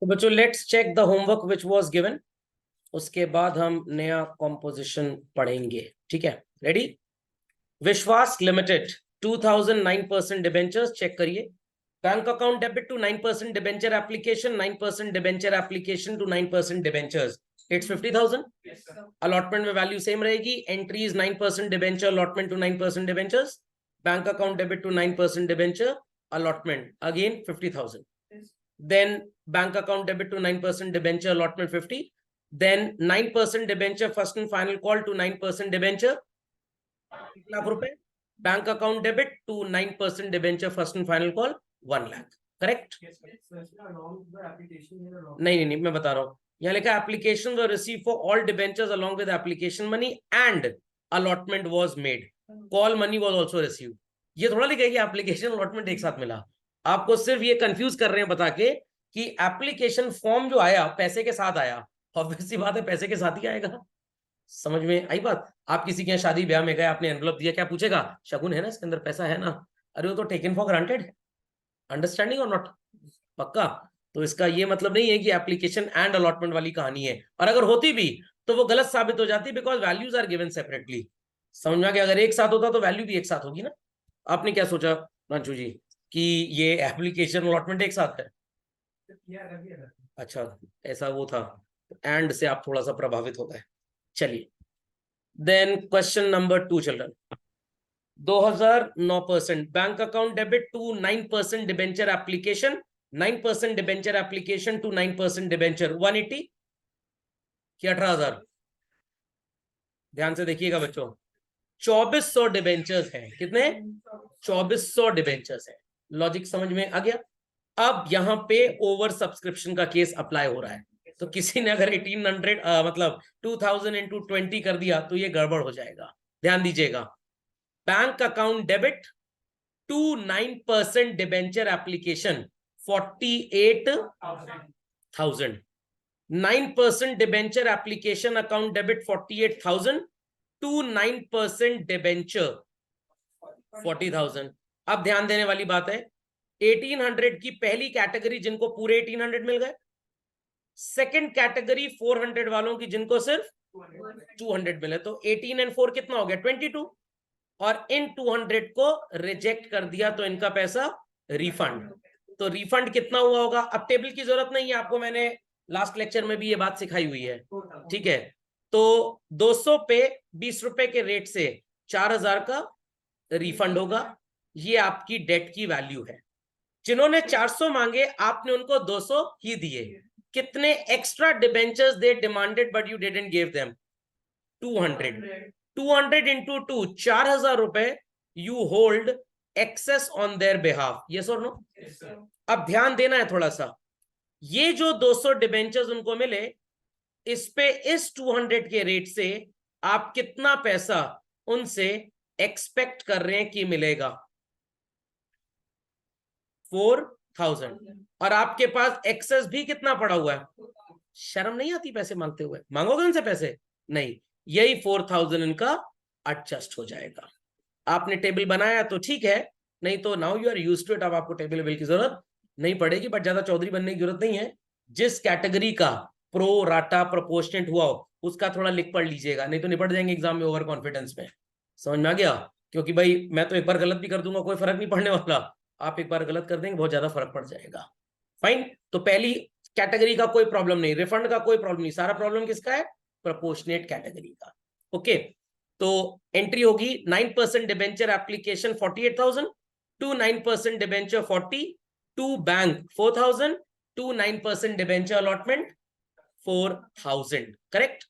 तो बच्चों let's check the homework which was given. उसके बाद हम नया कॉम्पोजिशन पढ़ेंगे। ठीक है, ready? Vishwas limited 2009% debentures check करिए। Bank account debit to 9% debenture application, 9% debenture application to 9% debentures, it's 50,000। Allotment में वैल्यू सेम रहेगी। Entries 9% debenture allotment to 9% debentures, bank account debit to 9% debenture allotment again 50,000। Then bank account debit to 9% debenture allotment 50. Then 9% debenture first and final call to 9% debenture lakh रुपए। Bank account debit to 9% debenture first and final call 1 lakh. Correct? नहीं, मैं बता रहा हूं। यहाँ लिखा application were receive for all debentures along with application money and allotment was made, call money was also received. ये थोड़ा लिखा है कि एप्लीकेशन अलॉटमेंट एक साथ मिला। आपको सिर्फ ये कंफ्यूज कर रहे हैं बता के कि एप्लीकेशन फॉर्म जो आया पैसे के साथ आया। ऑब्वियस सी बात है, पैसे के साथ ही आएगा। समझ में आई बात? आप किसी के यहाँ शादी ब्याह में गए, आपने एनवलप दिया, क्या पूछेगा? शगुन है ना इसके अंदर, पैसा है ना? अरे वो तो टेकन फॉर ग्रांटेड है। अंडरस्टैंडिंग और नॉट? पक्का? तो इसका ये मतलब नहीं है कि एप्लीकेशन एंड अलॉटमेंट वाली कहानी है, और अगर होती भी तो वो गलत साबित हो जाती, because values are given separately. समझ में आ गया? अगर एक साथ होता तो वैल्यू भी एक साथ होगी ना। आपने क्या सोचा रांचू जी कि ये एप्लीकेशन अलॉटमेंट एक साथ है? अच्छा, ऐसा वो था, एंड से आप थोड़ा सा प्रभावित हो गए। चलिए, then question number 2 children. 2009% bank account debit to 9% debenture application, 9% debenture application to 9% debenture 180 कि 18,000? ध्यान से देखिएगा बच्चों, 2400 डिबेंचर्स हैं। कितने? 2400 डिबेंचर्स हैं। लॉजिक समझ में आ गया? अब यहां पे ओवर सब्सक्रिप्शन का केस अप्लाई हो रहा है, तो किसी ने अगर 1800 मतलब 2000 इंटू 20 कर दिया तो ये गड़बड़ हो जाएगा। ध्यान दीजिएगा, bank account debit to 9% debenture application 48,000, 9% debenture application account debit 48,000 to 9% debenture 40,000। अब ध्यान देने वाली बात है, 1800 की पहली कैटेगरी जिनको पूरे 1800 मिल गए, सेकंड कैटेगरी 400 वालों की जिनको सिर्फ 200 मिले, तो 18 एंड 4 कितना हो गया? 22। और इन 200 को रिजेक्ट कर दिया तो इनका पैसा रिफंड। तो रिफंड कितना हुआ होगा? अब टेबल की जरूरत नहीं है आपको, मैंने लास्ट लेक्चर में भी ये बात सिखाई हुई है। ठीक है, तो 200 पे 20 रुपए के रेट से 4000 का रिफंड होगा। ये आपकी डेट की वैल्यू है। जिन्होंने 400 मांगे आपने उनको 200 ही दिए। कितने extra debentures they demanded but you didn't give them? 200। 200 इंटू 2, 4000 रुपए you hold excess on their behalf. Yes और नो? अब ध्यान देना है थोड़ा सा, ये जो 200 डिबेंचर्स उनको मिले, इस पे इस 200 के रेट से आप कितना पैसा उनसे एक्सपेक्ट कर रहे हैं कि मिलेगा? 4,000। और आपके पास एक्सेस भी कितना पड़ा हुआ है? शर्म नहीं आती पैसे मांगते हुए? मांगोगे उनसे पैसे? नहीं, यही 4,000 इनका एडजस्ट हो जाएगा। आपने टेबल बनाया तो ठीक है, नहीं तो now you are used to it. अब आपको टेबल वेबल की जरूरत नहीं पड़ेगी, बट ज्यादा चौधरी बनने की जरूरत नहीं है। जिस कैटेगरी का प्रो राटा प्रोपोर्शनेट हुआ हो उसका थोड़ा लिख पढ़ लीजिएगा, नहीं तो निपट जाएंगे एग्जाम में ओवर कॉन्फिडेंस में। समझ में आ गया? क्योंकि भाई मैं तो एक बार गलत भी कर दूंगा, कोई फर्क नहीं पड़ने वाला। आप एक बार गलत कर देंगे, बहुत ज्यादा फर्क पड़ जाएगा। फाइन, तो पहली कैटेगरी का कोई प्रॉब्लम नहीं, रिफंड का कोई प्रॉब्लम नहीं, सारा प्रॉब्लम किसका है? प्रोपोर्शनेट कैटेगरी का। ओके, तो एंट्री होगी 9% debenture application 48,000 to 9% debenture 40 to bank 4,000 to 9% debenture allotment 4,000। Correct?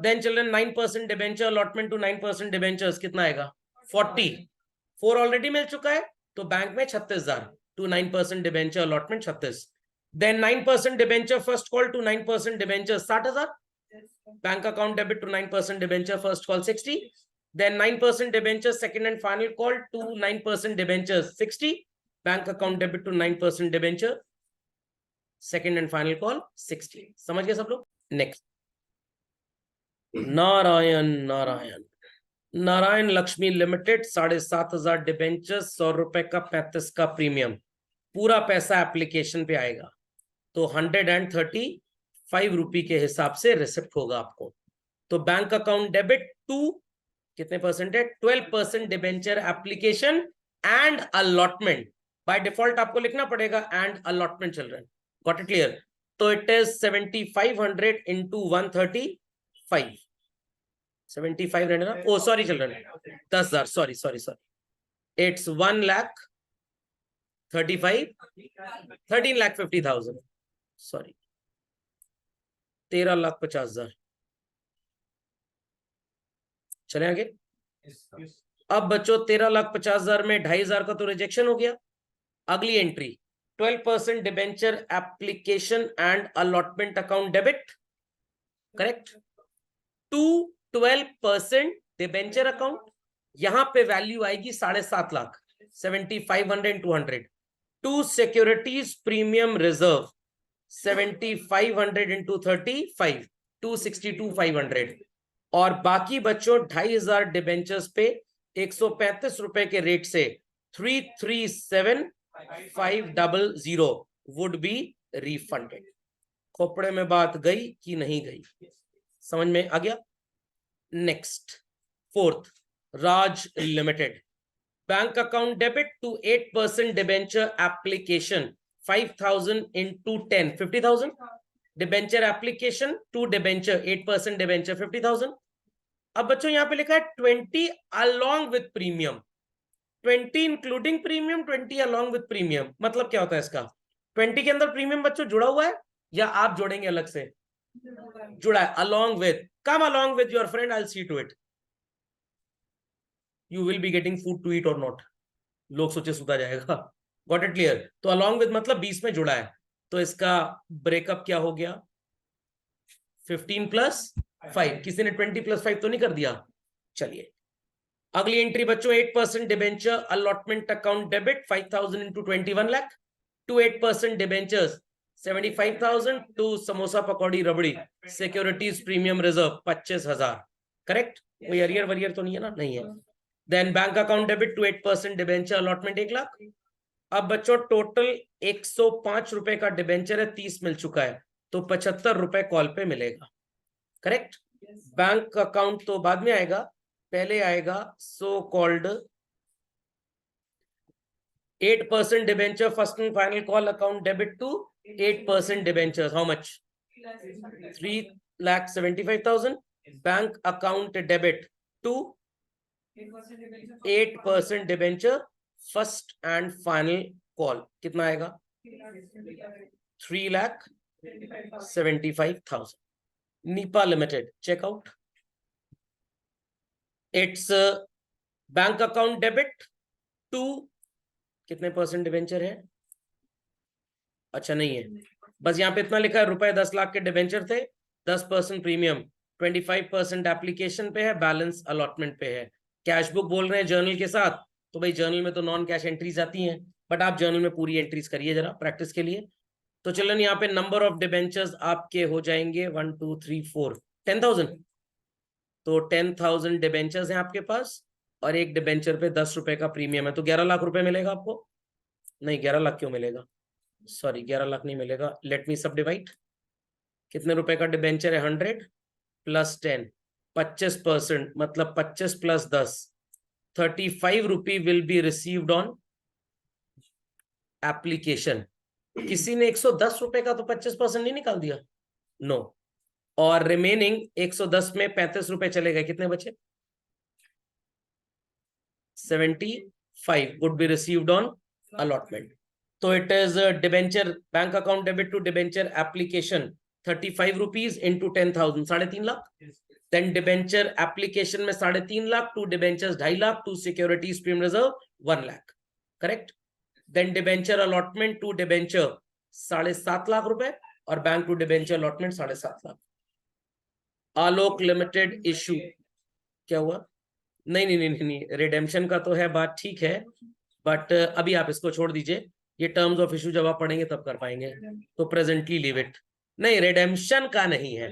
Then children 9% debenture allotment to 9% debentures कितना आएगा? 40। 4 ऑलरेडी मिल चुका है तो बैंक में 36,000 to 9% debenture allotment 36। Then 9% debenture first call to 9% debenture 60,000, bank account debit to 9% debenture first call 60। Then 9% debenture second and final call to 9% debenture 60, bank account debit to 9% debenture second and final call 60। समझ गए सब लोग? Next, Narayan Narayan Narayan Lakshmi limited 7,500 debenture, 100 रुपए का 35 का premium, पूरा पैसा application पे आएगा। तो 135 रुपये के हिसाब से रिसिप्ट होगा आपको। तो बैंक अकाउंट डेबिट टू कितने परसेंट है? 12% debenture application and allotment. By default आपको लिखना पड़ेगा and allotment children. Got it clear? तो इट इज 7500 इंटू 135। 75 रहना, oh sorry children, 10,000, sorry sorry sorry, it's 13,50,000, sorry 13,50,000। चले आगे। अब बच्चों 13,50,000 में 2,500 का तो रिजेक्शन हो गया। अगली entry 12% debenture application and allotment account debit, correct, to 12% debenture account. यहां पे वैल्यू आएगी 7.5 lakh, 7,500 200। To securities premium reserve 7,500 into 35, 262,500। और बाकी बच्चों 2,500 डिबेंचर्स पे 135 रुपए के रेट से 337,500 वुड बी रिफंडेड। खोपड़े में बात गई कि नहीं गई? समझ में आ गया? Next, fourth, Raj limited bank account debit to 8% debenture application 5,000 into 10, 50,000 debenture application to debenture 8% debenture 50,000। अब बच्चों यहां पे लिखा है 20 along with premium, 20 including premium, 20 along with premium. मतलब क्या होता है इसका? 20 के अंदर प्रीमियम बच्चों जुड़ा हुआ है या आप जोड़ेंगे अलग से? जुड़ा है, along with. Come along with your friend, I will see to it. You will be getting food to eat और नॉट। लोग सोचे सुधा जाएगा। Got it clear? तो अलोंग विथ मतलब 20 में जुड़ा है। तो इसका ब्रेकअप क्या हो गया? 15 प्लस 5। किसी ने 20 प्लस 5 तो नहीं कर दिया? चलिए अगली एंट्री बच्चों 8% debenture allotment account debit 5,000 into 21 lakh to 8% debentures 75,000 to samosa pakodi rabri securities premium reserve 25,000। Correct? कोई अरियर वरियर तो नहीं है ना? नहीं है। Then bank account debit to 8% debenture allotment 1 lakh. अब बच्चों टोटल 105 रुपए का डिबेंचर है, 30 मिल चुका है, तो 75 रुपए कॉल पे मिलेगा। करेक्ट? बैंक अकाउंट तो बाद में आएगा, पहले आएगा so called 8% debenture first and final call account debit to 8% debentures. How much? 3,75,000 bank account debit to 8% debenture first and final call. कितना आएगा? 3,75,000। Neepa limited checkout, it's bank account debit to कितने percent debenture है? अच्छा नहीं है, बस यहाँ पे इतना लिखा है रुपए 10 लाख के डिबेंचर थे, 10% प्रीमियम, 25% एप्लीकेशन पे है, बैलेंस अलॉटमेंट पे है। कैश बुक बोल रहे हैं जर्नल के साथ, तो भाई जर्नल में तो नॉन कैश एंट्रीज आती हैं, बट आप जर्नल में पूरी एंट्रीज करिए जरा प्रैक्टिस के लिए। तो चलन यहाँ पे नंबर ऑफ डिबेंचर्स आपके हो जाएंगे 1 2 3 4 10,000। तो 10,000 डिबेंचर्स हैं आपके पास और एक डिबेंचर पे 10 रुपए का प्रीमियम है, तो 11 लाख रुपए मिलेगा आपको। नहीं 11 लाख क्यों मिलेगा? सॉरी 11 लाख नहीं मिलेगा। लेट मी सब डिवाइड। कितने रुपए का डिबेंचर है? 100 प्लस 10, 25%, मतलब 25 plus 10, 35 rupee will be received on application. किसी ने 110 रुपए का तो 25% नहीं निकाल दिया? नो। और रिमेनिंग 110 में 35 रुपए चले गए, कितने बचे? 75 would be received on allotment. तो it is debenture bank account debit to debenture application 35 rupees into 10,000, 3.5 lakh. Then debenture application में 3.5 lakh, to debentures 2.5 lakh, to securities premium reserve 1 lakh. Correct? Then debenture allotment to debenture 7.5 lakh रुपए और bank to debenture allotment 7.5 lakh. Alok limited issue क्या हुआ? नहीं नहीं नहीं नहीं, redemption का तो है, बात ठीक है, बट अभी आप इसको छोड़ दीजिए, ये टर्म्स ऑफ इशू जब आप पढ़ेंगे तब कर पाएंगे, तो प्रेजेंटली लीव इट। नहीं रिडेम्पशन का नहीं है,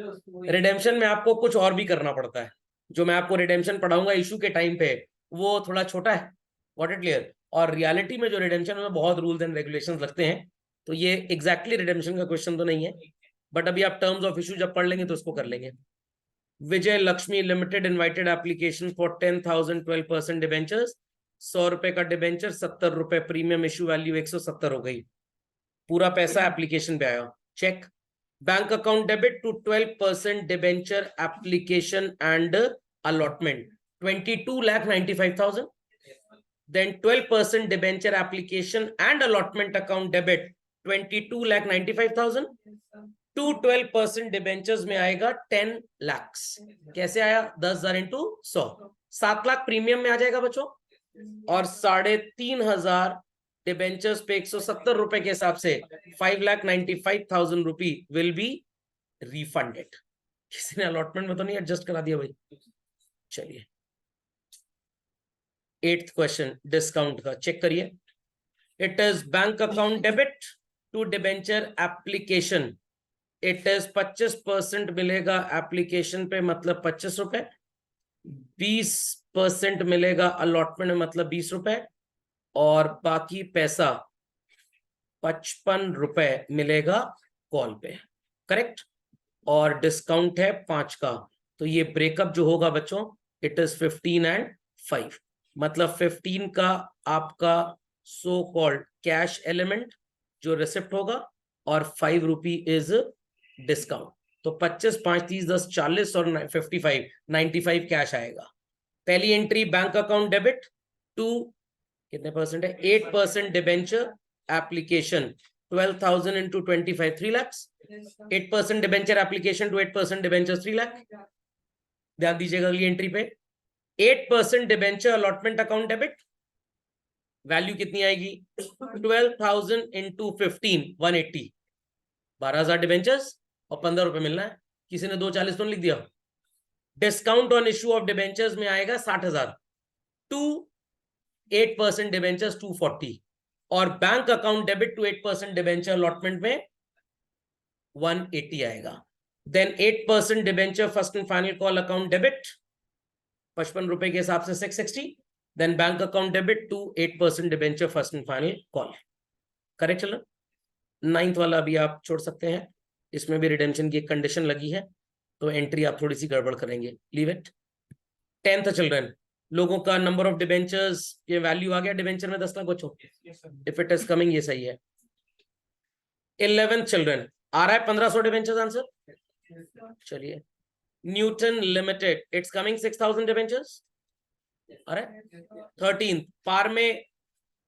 रिडेम्पशन में आपको कुछ और भी करना पड़ता है। जो मैं आपको रिडेम्पशन पढ़ाऊंगा इशू के टाइम पे वो थोड़ा छोटा है, व्हाट इट क्लियर। और रियलिटी में जो रिडेम्पशन में बहुत रूल्स एंड रेगुलेशंस लगते हैं, तो ये एग्जैक्टली रिडेम्पशन का क्वेश्चन तो नहीं है, बट अभी आप टर्म्स ऑफ इशू जब पढ़ लेंगे तो उसको कर लेंगे। Vijay Lakshmi limited invited application for 10,000 12% debentures, 100 रुपए का डिबेंचर, 70 रुपए प्रीमियम, इशू वैल्यू 170 हो गई, पूरा पैसा एप्लीकेशन पे आया, check. Bank account debit to 12% debenture application and allotment 22,95,000, then 12% debenture application and allotment account debit 22,95,000 to 12% debentures में आएगा 10 लाख। कैसे आया? 10,000 इंटू 100, 7 लाख प्रीमियम में आ जाएगा बच्चों, और 3,500 डिबेंचर्स पे 170 रुपए के हिसाब से 5,95,000 रुपी विल बी रिफंडेड। किसी ने अलॉटमेंट में तो नहीं एडजस्ट करा दिया भाई? चलिए 8th क्वेश्चन डिस्काउंट का चेक करिए। It is bank account debit to debenture application, it is 25% मिलेगा एप्लीकेशन पे, मतलब 25 रुपए, 20% मिलेगा अलॉटमेंट में, मतलब 20 रुपए, और बाकी पैसा 55 रुपए मिलेगा कॉल पे, करेक्ट। और डिस्काउंट है 5 का, तो ये ब्रेकअप जो होगा बच्चों, इट इज 15 एंड 5, मतलब 15 का आपका सो कॉल्ड कैश एलिमेंट जो रिसिप्ट होगा, और 5 रुपी इज डिस्काउंट। तो 25, 5, 30, 10, 40 और 55, 95 कैश आएगा। पहली entry bank account debit to कितने परसेंट है? 8% debenture application, 12,000 into 25, 3 lakh. 8% debenture application to 8% debenture 3 lakh. ध्यान दीजिएगा अगली एंट्री पे, 8% debenture allotment account debit, value कितनी आएगी? 12,000 इंटू 15, 180, 12,000 डिबेंचर्स और 15 रुपए मिलना है। किसी ने 240 तो लिख दिया। Discount on issue of debentures में आएगा 60,000 टू 8% डिबेंचर्स 240, और bank account debit to 8% debenture allotment में 180 आएगा। Then 8% debenture first and final call account debit 55 रुपए के हिसाब से 660, then bank account debit to 8% debenture first and final call, correct. चलो 9th वाला अभी आप छोड़ सकते हैं, इसमें भी रिडेम्पशन की एक कंडीशन लगी है, तो एंट्री आप थोड़ी सी गड़बड़ करेंगे, लीव इट। 10th चिल्ड्रन, लोगों का नंबर ऑफ डिबेंचर्स, ये वैल्यू आ गया डिबेंचर में 10 लाख बच्चों, इफ इट इज कमिंग, ये सही है। 11th चिल्ड्रन, आ रहा है 1500 डिबेंचर्स आंसर? चलिए, Newton limited, its coming 6,000 debentures. अरे 13th पार में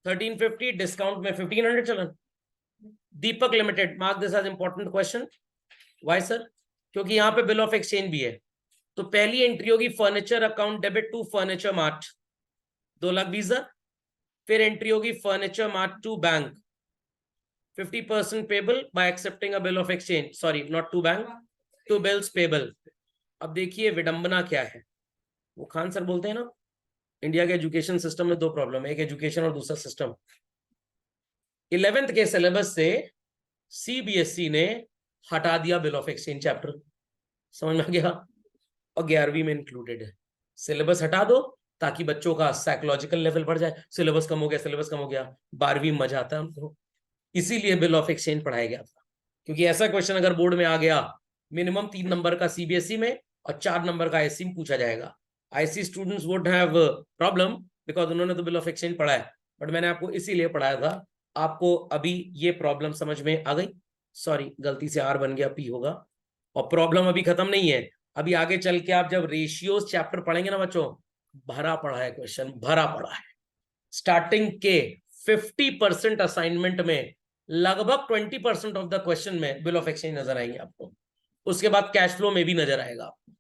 1350, डिस्काउंट में 1,500 children. Deepak limited, mark this as important question. Why sir? क्योंकि यहाँ पे बिल ऑफ एक्सचेंज भी है। तो पहली एंट्री होगी furniture account debit to furniture mart 2,20,000, फिर एंट्री होगी furniture mart to bank 50% payable by accepting a bill of exchange, sorry not to bank, to bills payable. अब देखिए विडंबना क्या है, वो खान सर बोलते हैं ना, इंडिया के एजुकेशन सिस्टम में 2 प्रॉब्लम है, एक एजुकेशन और दूसरा सिस्टम। 11th के सिलेबस से सीबीएसई ने हटा दिया बिल ऑफ एक्सचेंज चैप्टर, समझ में आ गया, और 11वीं में इंक्लूडेड है। सिलेबस हटा दो ताकि बच्चों का साइकोलॉजिकल लेवल बढ़ जाए, सिलेबस कम हो गया, सिलेबस कम हो गया, 12वीं मजा आता है हमको, इसीलिए बिल ऑफ एक्सचेंज पढ़ाया गया था। क्योंकि ऐसा क्वेश्चन अगर बोर्ड में आ गया, मिनिमम 3 नंबर का सीबीएसई में और 4 नंबर का आईसी में पूछा जाएगा। IC students would have problem because उन्होंने तो बिल ऑफ एक्सचेंज पढ़ा है, बट मैंने आपको इसीलिए पढ़ाया था, आपको अभी ये प्रॉब्लम समझ में आ गई। सॉरी गलती से आर बन गया, पी होगा। और प्रॉब्लम अभी खत्म नहीं है, अभी आगे चल के आप जब रेशियोज चैप्टर पढ़ेंगे ना बच्चों, भरा पड़ा है क्वेश्चन, भरा पड़ा है। स्टार्टिंग के 50% असाइनमेंट में लगभग 20% ऑफ द क्वेश्चन में बिल ऑफ एक्सचेंज नजर आएंगे आपको, उसके बाद कैश फ्लो में भी नजर आएगा आपको।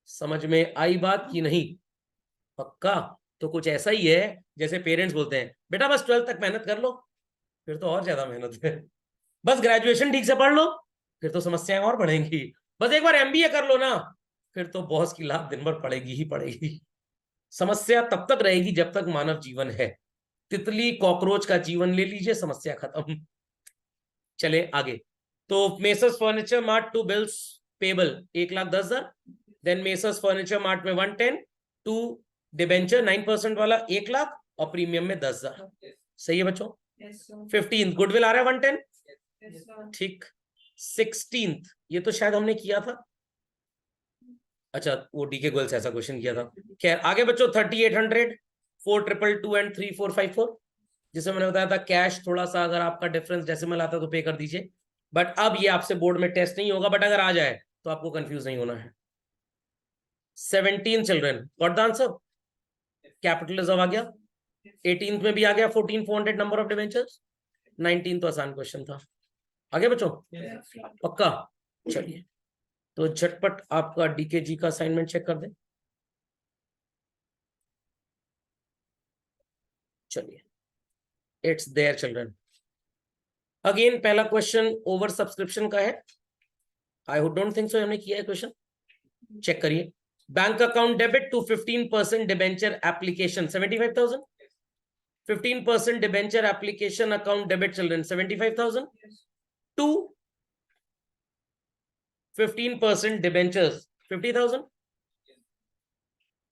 समझ में आई बात कि नहीं? पक्का? तो कुछ ऐसा ही है जैसे पेरेंट्स बोलते हैं बेटा बस 12th तक मेहनत कर लो, फिर तो और ज्यादा मेहनत है। बस ग्रेजुएशन ठीक से पढ़ लो, फिर तो समस्याएं और बढ़ेंगी। बस एक बार एमबीए कर लो ना, फिर तो बॉस की लात दिन भर पड़ेगी ही पड़ेगी। समस्या तब तक रहेगी जब तक मानव जीवन है। तितली कॉकरोच का जीवन ले लीजिए, समस्या खत्म। चले आगे। तो messrs furniture mart to bills payable 1,10,000, then messrs furniture mart में 110, टू डिबेंचर 9% वाला 1 लाख, और प्रीमियम में 10,000। सही है बच्चों? 15 गुडविल आ रहा है 110, ठीक। 16th ये तो शायद हमने किया था, अच्छा वो डीके गोयल से ऐसा क्वेश्चन किया था। खैर आगे बच्चों 3800, 4222 एंड 3454, जिसे मैंने बताया था कैश थोड़ा सा अगर आपका डिफरेंस डेसिमल आता है तो पे कर दीजिए, बट अब ये आपसे बोर्ड में टेस्ट नहीं होगा, बट अगर आ जाए तो आपको कंफ्यूज नहीं होना है। 17 children got the answer, capital reserve आ गया, 18th में भी आ गया 14400 नंबर ऑफ डिवेंचर्स, 19 तो आसान क्वेश्चन था। आगे बच्चों पक्का, चलिए तो झटपट आपका डीकेजी का असाइनमेंट चेक कर दें। चलिए इट्स देयर चिल्ड्रन। अगेन पहला क्वेश्चन ओवर सब्सक्रिप्शन का है, आई डोंट थिंक सो हमने किया है क्वेश्चन, चेक करिए। Bank account debit to 15% debenture application 75,000, 15% debenture application account debit children 75,000 to 15% debentures 50,000,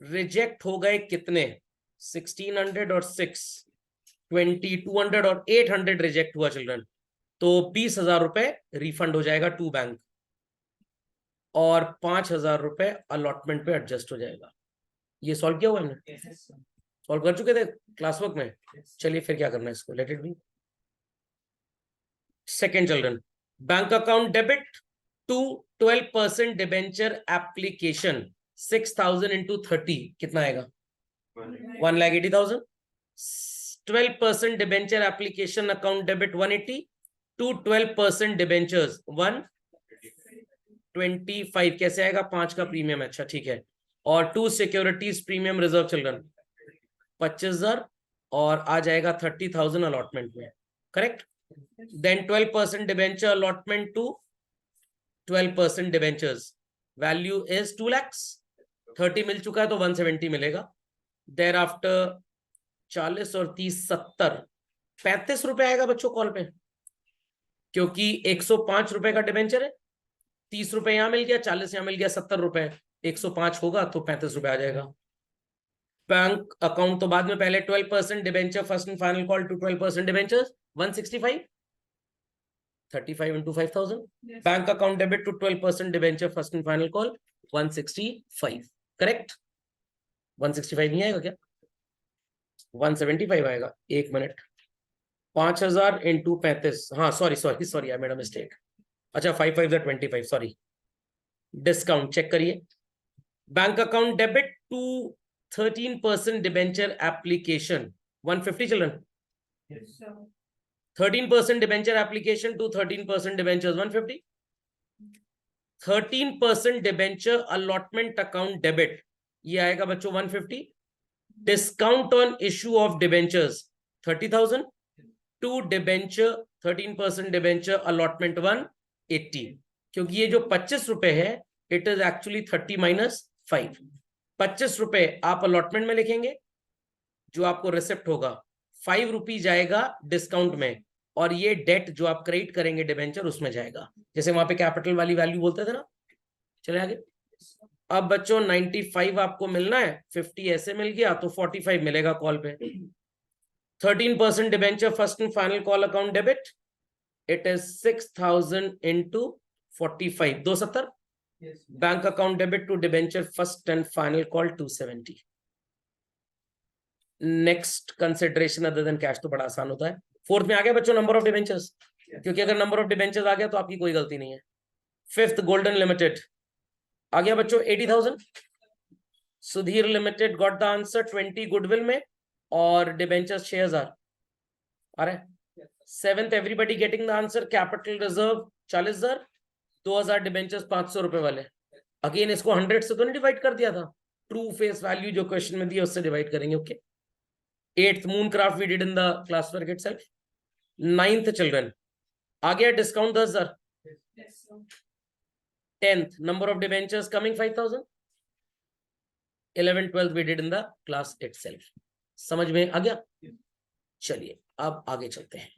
reject हो गए कितने, 1600 और 6, 20, 200 और 800 रिजेक्ट हुआ चिल्ड्रन, तो 20,000 रुपए रिफंड हो जाएगा टू बैंक और 5,000 रुपए अलॉटमेंट पे एडजस्ट हो जाएगा। ये सॉल्व किया हुआ हमने, सॉल्व कर चुके थे क्लास वर्क में। चलिए फिर क्या करना है इसको, let it be. Second children, bank account debit to 12% debenture application 6,000 into 30 कितना आएगा, 1,80,000। 12% debenture application account debit 180 to 12% debentures 125 कैसे आएगा, 5 का प्रीमियम, अच्छा ठीक है, और 2 सिक्योरिटीज प्रीमियम रिजर्व चिल्ड्रन 25,000 और आ जाएगा 30,000 अलॉटमेंट में, correct. Then 12% debenture allotment to 12% debentures value is 2 lakhs, 30 मिल चुका है तो 170 मिलेगा। देर आफ्टर 40 और 30 70, 35 रुपए आएगा बच्चों कॉल पे, क्योंकि 105 रुपए का डिबेंचर है, 30 रुपए यहां मिल गया, 40 यहां मिल गया, 70 रुपए, 105 होगा तो 35 रुपए आ जाएगा। बैंक अकाउंट तो बाद में, पहले 12% debenture first and final call to 12% debentures 165, 35 into 5,000, yes. Bank account debit to 12% debenture first and final call 165, correct. 165 नहीं आएगा क्या, 175 आएगा, एक मिनट, 5,000 इंटू 35, हाँ sorry I made a mistake, अच्छा 5 5 25, सॉरी, डिस्काउंट चेक करिए। Bank account debit to 13% debenture application 150 children, 13% debenture application to 13% debentures 150, 13% debenture allotment account debit ये आएगा बच्चों 150, discount on issue of debentures 30,000 to debenture 13% debenture allotment 180, क्योंकि ये जो 25 रुपए है इट इज एक्चुअली 30 माइनस 5, 25 रुपए आप अलॉटमेंट में लिखेंगे, जो आपको रिसिप्ट होगा 5 रुपी जाएगा डिस्काउंट में, और ये डेट जो आप क्रेडिट करेंगे डिबेंचर उसमें जाएगा, जैसे वहां पे कैपिटल वाली वैल्यू बोलते थे ना। चले आगे। अब बच्चों 95 आपको मिलना है, 50 ऐसे मिल गया तो 45 मिलेगा कॉल पे। 13% debenture first and final call account debit, it is 6,000 into 45 270, bank account debit to debenture first and final call 270। Next consideration other than cash तो बड़ा आसान होता है। फोर्थ में आ गया बच्चों नंबर ऑफ डिबेंचर्स, क्योंकि अगर नंबर ऑफ डिबेंचर्स आ गया तो आपकी कोई गलती नहीं है। फिफ्थ गोल्डन लिमिटेड आ गया बच्चों 80,000, Sudhir limited got the answer 20 goodwill में और डिबेंचर्स 6,000 आ रहे। Seventh everybody getting the answer, capital reserve 40,000, 2,000 debentures 500 रुपए वाले। अगेन इसको 100 से तो नहीं डिवाइड कर दिया था, ट्रू फेस वैल्यू जो क्वेश्चन में दिया उससे डिवाइड करेंगे, okay. Eighth moon craft we did in the class work itself. Ninth children आ गया discount 10,000। 10th number of debentures coming 5,000। 11th 12th we did in the class itself। समझ में आ गया, चलिए अब आगे चलते हैं।